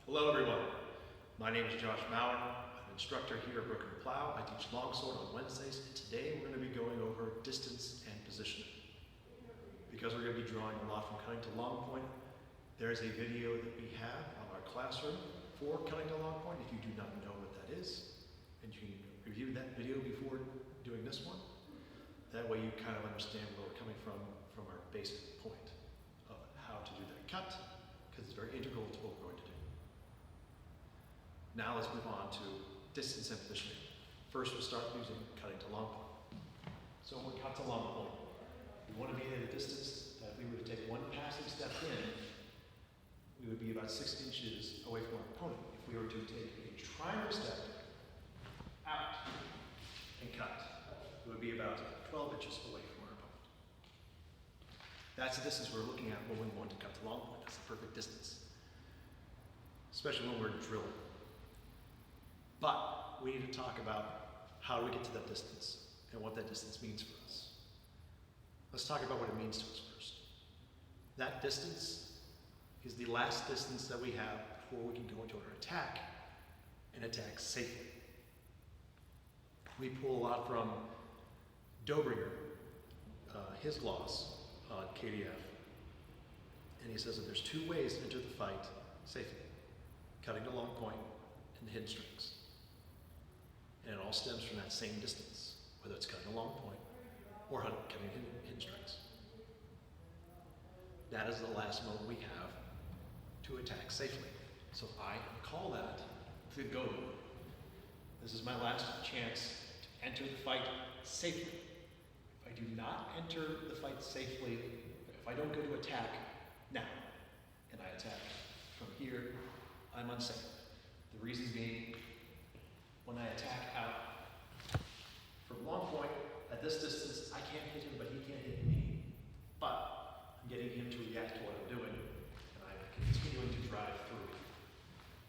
Hello everyone, my name is Josh Maurer. I'm an instructor here at Brook & Plow. I teach longsword on Wednesdays, and today we're going to be going over distance and positioning. Because we're going to be drawing a lot from cutting to long point, there is a video that we have on our classroom for cutting to long point if you do not know what that is, and you can review that video before doing this one. That way you kind of understand where we're coming from our basic point of how to do that cut, because it's very integral to what we're going to do. Now let's move on to distance and positioning. First, we'll start using cutting to long point. So when we cut to long point, we want to be at a distance that if we were to take one passing step in, we would be about 6 inches away from our opponent. If we were to take a triangle step out and cut, it would be about 12 inches away from our opponent. That's the distance we're looking at when we want to cut to long point. That's the perfect distance, especially when we're drilling. But we need to talk about how do we get to that distance and what that distance means for us. Let's talk about what it means to us first. That distance is the last distance that we have before we can go into our attack and attack safely. We pull a lot from Dobringer, his gloss on KDF, and he says that there's 2 ways to enter the fight safely: cutting to long point and hidden strings. And it all stems from that same distance, whether it's cutting a long point or cutting hidden strings. That is the last moment we have to attack safely. So I call that the go move. This is my last chance to enter the fight safely. If I do not enter the fight safely, if I don't go to attack now, and I attack from here, I'm unsafe. The reason being, when I attack out from long point, at this distance, I can't hit him, but he can't hit me. But I'm getting him to react to what I'm doing, and I'm continuing to drive through.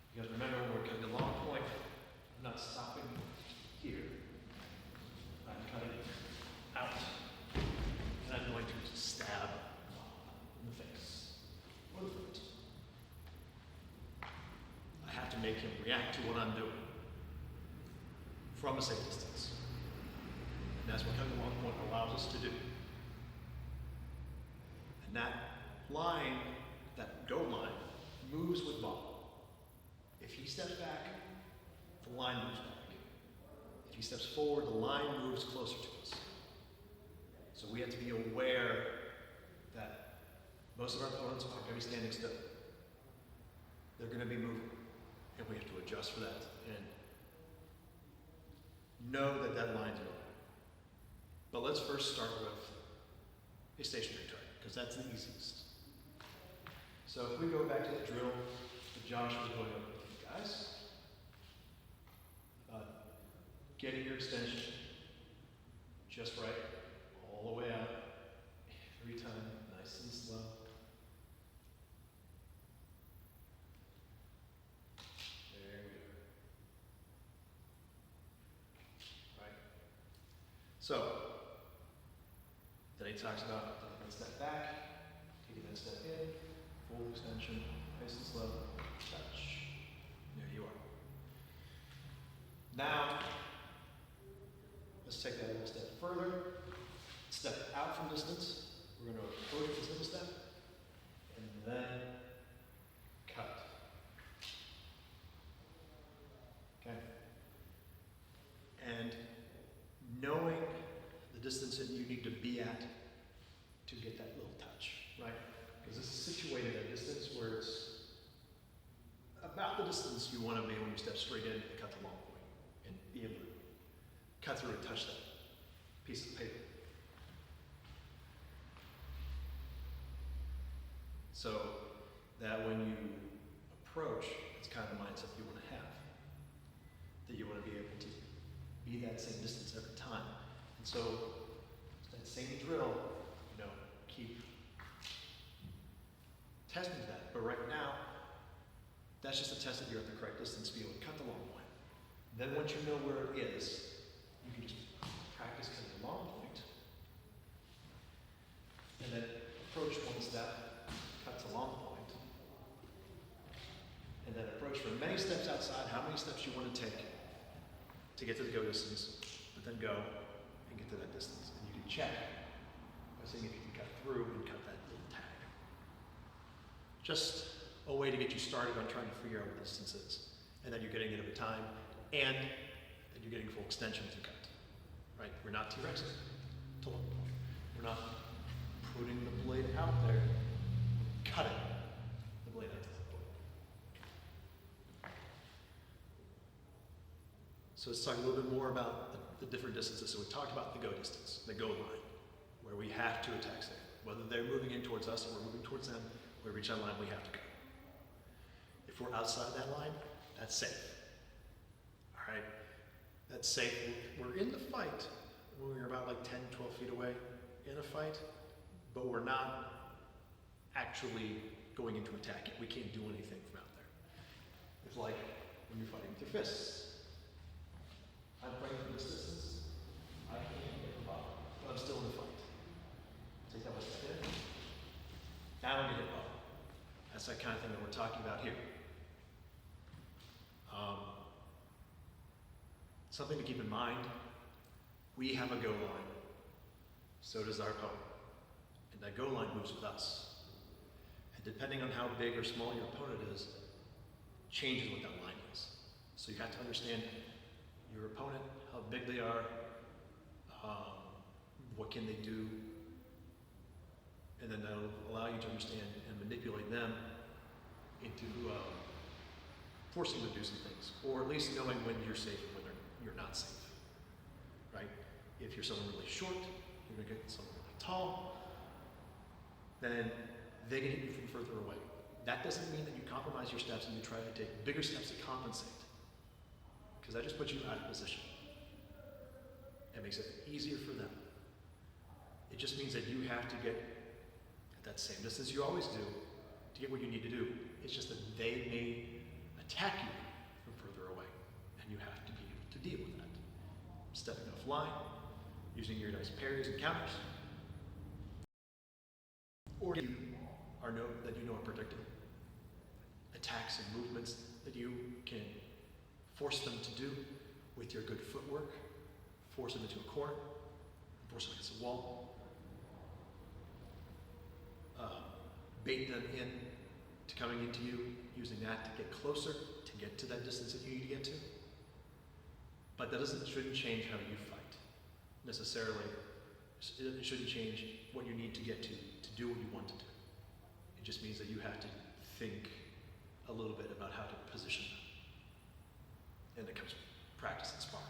Because remember, when we're cutting a long point, I'm not stopping here. I'm cutting out, and I'm going to stab in the face or the foot. I have to make him react to what I'm doing from a safe distance. And that's what cutting to long point allows us to do. And that line, that go line, moves with ball. If he steps back, the line moves back. If he steps forward, the line moves closer to us. So we have to be aware that most of our opponents aren't going to be standing still. They're going to be moving. And we have to adjust for that and know that that line's moving. But let's first start with a stationary target, because that's the easiest. So if we go back to the drill that Josh was going over with you guys, getting your extension just right, all the way out, every time, nice and slow. There we go. Right? So, then he talks about taking one step back, taking one step in, full extension, nice and slow, touch. There you are. Now, let's take that a little step further. Step out from distance. We're going to approach this little step, and then cut. Okay? And knowing the distance that you need to be at to get that little touch, right? Because this is situated at a distance where it's about the distance you want to be when you step straight in and cut the long point and be able to cut through and touch that piece of paper. So that when you approach, it's kind of the mindset you want to have. That you want to be able to be that same distance every time. And so that same drill, keep testing that. But right now, that's just a test that you're at the correct distance to be able to cut the long point. Then once you know where it is, you can just practice cutting the long point. And then approach one step, cut to long point. And then approach many steps outside, how many steps you want to take to get to the go distance, but then go and get to that distance. And you can check by seeing if you can cut through and cut that little tag. Just a way to get you started on trying to figure out what the distance is. And then you're getting it over time, and you're getting full extension as you cut. Right? We're not T-Rexing. We're not putting the blade out there, cutting the blade out. So let's talk a little bit more about the different distances. So we talked about the go distance, the go line, where we have to attack safe. Whether they're moving in towards us or we're moving towards them, we reach that line, we have to go. If we're outside that line, that's safe. All right? That's safe. We're in the fight when we're about like 10, 12 feet away in a fight, but we're not actually going into attack. We can't do anything from out there. It's like when you're fighting with your fists. I'm fighting from this distance. I can't get the bottom, but I'm still in the fight. Take that one step in. Now I'm going to hit bottom. That's that kind of thing that we're talking about here. Something to keep in mind, we have a go line. So does our opponent. And that go line moves with us. And depending on how big or small your opponent is, changes what that line is. So you have to understand your opponent, how big they are, what can they do, and then that'll allow you to understand and manipulate them into forcing them to do some things, or at least knowing when you're safe and when you're not safe, right? If you're someone really short, you're gonna get someone really tall, then they can hit you from further away. That doesn't mean that you compromise your steps and you try to take bigger steps to compensate, because that just puts you out of position. It makes it easier for them. It just means that you have to get at that same distance you always do to get what you need to do. It's just that they may attack you from further away, and you have to be able to deal with that. Stepping off line, using your nice parries and counters, or you know are predictable. Attacks and movements that you can force them to do with your good footwork, force them into a corner, force them against a wall, bait them in to coming into you, using that to get closer, to get to that distance that you need to get to. But that shouldn't change how you fight, necessarily. It shouldn't change what you need to get to do what you want to do. It just means that you have to think a little bit about how to position them. And it comes with practice and sparring.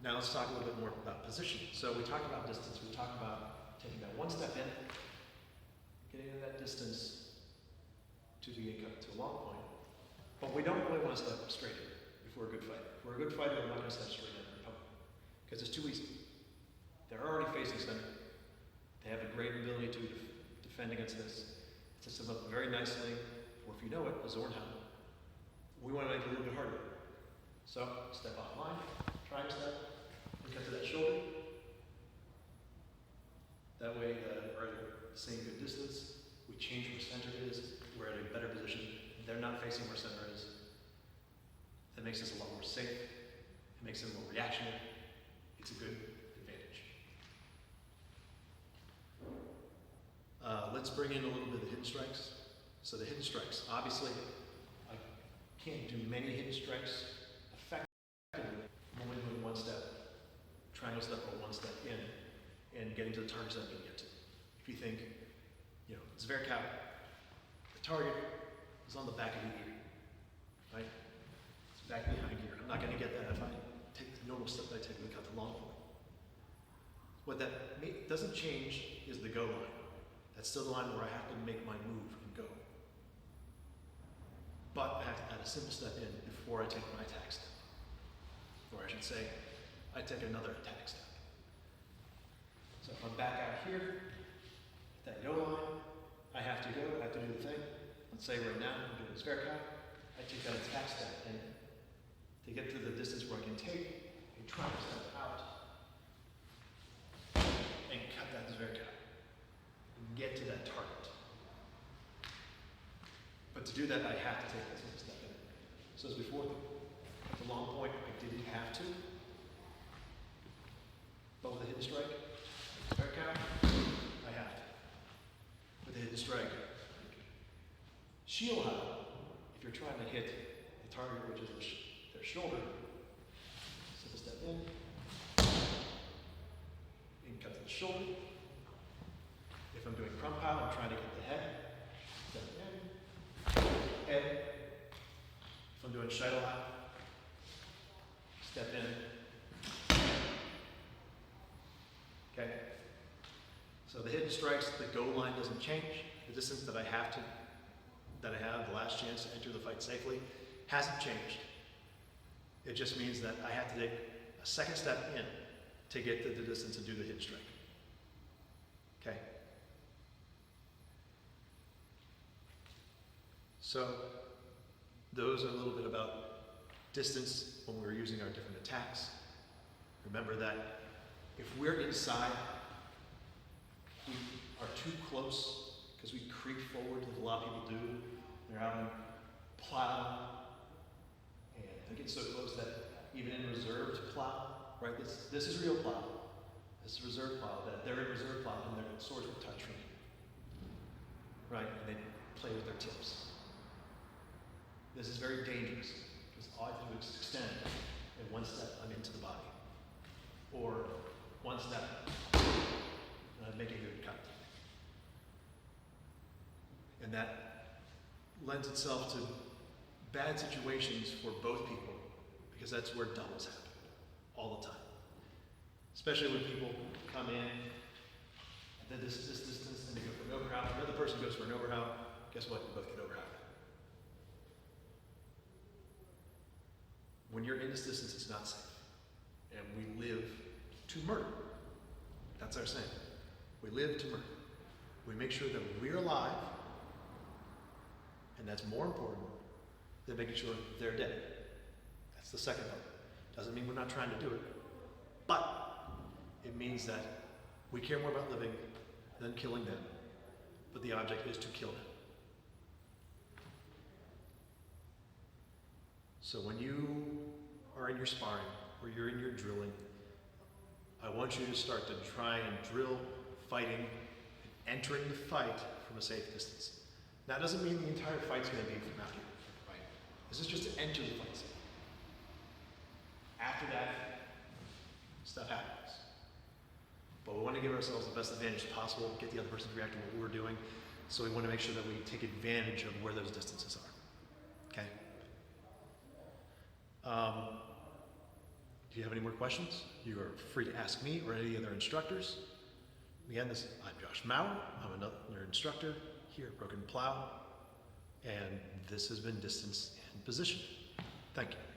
Now let's talk a little bit more about positioning. So we talked about distance, we talked about taking that one step in, getting to that distance to get cut to a long point. But we don't really want to step straight in if we're a good fighter. If we're a good fighter, we're not going to step straight in our opponent, because it's too easy. They're already facing center. They have a great ability to defend against this. It sets them up very nicely, or if you know it, a Zornhound. We want to make it a little bit harder. So, step off line, triangle step, and cut to that shoulder. That way, we're at the same good distance. We change where center is. We're at a better position. They're not facing where center is. That makes us a lot more safe. It makes them more reactionary. It's a good advantage. Let's bring in a little bit of hidden strikes. So the hidden strikes, obviously, I can't do many hidden strikes effectively. I'm only doing one step, triangle step or one step in, and getting to the targets that I'm going to get to. If you think, Zverkov, the target is on the back of the ear, right? It's back behind here. I'm not going to get that if I take the normal step that I take and cut the long point. What that doesn't change is the go line. That's still the line where I have to make my move and go. But I have to add a simple step in before I take my attack step. Or I should say, I take another attack step. So if I'm back out here, that go line, I have to do the thing. Let's say right now, I'm doing Zverkov. I take that attack step in to get to the distance where I can take a triangle step out and cut that Zverkov and get to that target. But to do that, I have to take this little step in. So as before, at the long point, I didn't have to. But with a hidden strike, count, I have to. With a hidden strike, shield high, if you're trying to hit the target, which is their shoulder, so step in, you can cut to the shoulder. If I'm doing crump pile, I'm trying to get the head, step in, head. If I'm doing shuttle high, step in. Okay? So the hidden strikes, the go line doesn't change. The distance that I have, the last chance to enter the fight safely, hasn't changed. It just means that I have to take a second step in to get to the distance and do the hidden strike. Okay? So those are a little bit about distance when we're using our different attacks. Remember that if we're inside, we are too close because we creep forward, like a lot of people do. They're having plow, and they get so close that even in reserved plow, right? This is real plow. This is reserve plow. That they're in reserve plow and their swords will touch me, right? And they play with their tips. This is very dangerous because all I have to do is extend, and one step I'm into the body, or one step and I'm making a good cut. And that lends itself to bad situations for both people because that's where doubles happen all the time. Especially when people come in and then this distance and they go for an overhound, another person goes for an overhound, guess what? You both get overhound. When you're in this distance, it's not safe. And we live to murder. That's our saying. We live to murder. We make sure that we're alive, and that's more important than making sure they're dead. That's the second part. Doesn't mean we're not trying to do it, but it means that we care more about living than killing them, but the object is to kill them. So when you are in your sparring, or you're in your drilling, I want you to start to try and drill fighting, entering the fight from a safe distance. That doesn't mean the entire fight's going to be from out here, right? This is just to enter the fight safe. After that, stuff happens. But we want to give ourselves the best advantage possible, get the other person to react to what we're doing, so we want to make sure that we take advantage of where those distances are, okay? Do you have any more questions? You are free to ask me or any other instructors. Again, I'm Josh Maurer. I'm another instructor here at Broken Plow, and this has been Distance and Position. Thank you.